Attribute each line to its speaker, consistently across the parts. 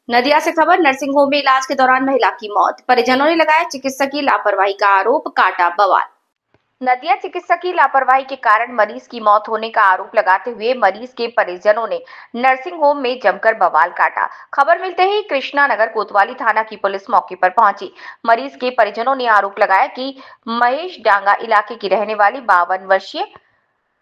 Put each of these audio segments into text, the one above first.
Speaker 1: नदिया से खबर। Nursing home में इलाज के दौरान महिला की मौत, परिजनों ने लगाया चिकित्सक की लापरवाही का आरोप, काटा बवाल। नदिया चिकित्सक की लापरवाही के कारण मरीज की मौत होने का आरोप लगाते हुए मरीज के परिजनों ने नर्सिंग होम में जमकर बवाल काटा। खबर मिलते ही कृष्णा नगर कोतवाली थाना की पुलिस मौके पर पहुंची। मरीज के परिजनों ने आरोप लगाया कि महेश डांगा इलाके की रहने वाली 52 वर्षीय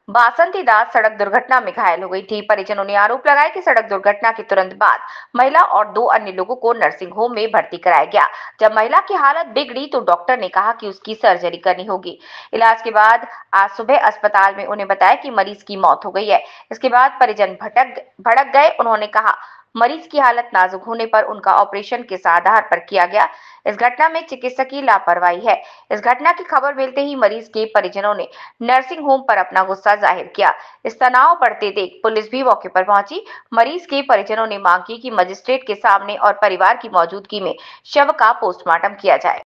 Speaker 1: बासंती दास सड़क दुर्घटना में घायल हो गई थी। परिजनों ने आरोप लगाया कि सड़क दुर्घटना के तुरंत बाद महिला और 2 अन्य लोगों को नर्सिंग होम में भर्ती कराया गया। जब महिला की हालत बिगड़ी तो डॉक्टर ने कहा कि उसकी सर्जरी करनी होगी। इलाज के बाद आज सुबह अस्पताल में उन्हें बताया कि मरीज की मौत हो गई है। इसके बाद परिजन भड़क गए। उन्होंने कहा मरीज की हालत नाजुक होने पर उनका ऑपरेशन किस आधार पर किया गया। इस घटना में चिकित्सक की लापरवाही है। इस घटना की खबर मिलते ही मरीज के परिजनों ने नर्सिंग होम पर अपना गुस्सा जाहिर किया। इस तनाव बढ़ते देख पुलिस भी मौके पर पहुंची। मरीज के परिजनों ने मांग की कि मजिस्ट्रेट के सामने और परिवार की मौजूदगी में शव का पोस्टमार्टम किया जाए।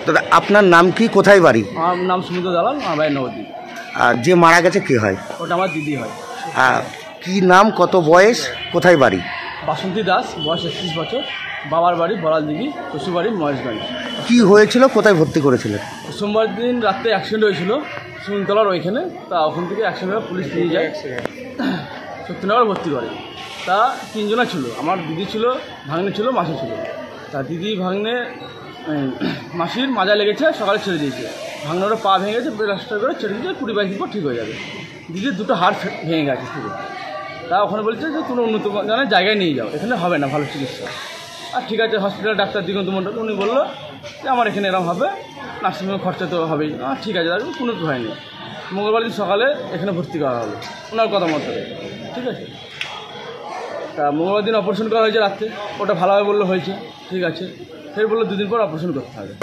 Speaker 2: दादा আপনার নাম কি, কোথায় বাড়ি?
Speaker 3: আমার নাম সুমিত দালাল, আমার বাড়ি নবদ্বীপ।
Speaker 2: যে মারা গেছে কে হয়?
Speaker 3: ওটা আমার দিদি হয়।
Speaker 2: কি নাম, কত বয়স, কোথায় বাড়ি?
Speaker 3: বাসন্তী দাস, বয়স 31 বছর, বাবার বাড়ি বড়ালদিঘি, শ্বশুর বাড়ি মহেশগঞ্জ।
Speaker 2: কি হয়েছিল, কোথায় ভর্তি করেছিলেন?
Speaker 3: সোমবার দিন রাতে অ্যাক্সিডেন্ট হয়েছিল সুমিতলার ওইখানে। তা ওখান থেকে অ্যাক্সিডেন্ট পুলিশ নিয়ে যায়, শক্তিনগর ভর্তি করে। তা 3 জনা ছিল, আমার দিদি ছিল, ভাগ্নে ছিল, মাসি ছিল। তা দিদি ভাগ্নে মাসির মাজা লেগেছে, সকালে ছেড়ে দিয়েছে। ভাগ্নেরও পা ভেঙে গেছে, প্লাস্টার করে ছেড়ে দিয়েছে, 20-22 দিন পর ঠিক হয়ে যাবে। দিদির 2টো হাড় ভেঙে গেছে পুরো। তা ওখানে বলছে যে কোনো উন্নত মানের জায়গায় নিয়ে যাও, এখানে হবে না ভালো চিকিৎসা। আর ঠিক আছে, হসপিটাল ডাক্তার দিগন্ত মণ্ডল উনি বললো যে আমার এখানে এরকম হবে, নার্সিংহোমে খরচা তো হবেই। ঠিক আছে, তারপর কোনো হয়নি। মঙ্গলবার দিন সকালে এখানে ভর্তি করা হলো ওনার কথা মতো, ঠিক আছে। তা মঙ্গলবার দিন অপারেশন করা হয়েছে রাত্রে, ওটা ভালোভাবে বললো হয়েছে, ঠিক আছে। ফের বললো 2 দিন পর অপারেশন করতে হবে।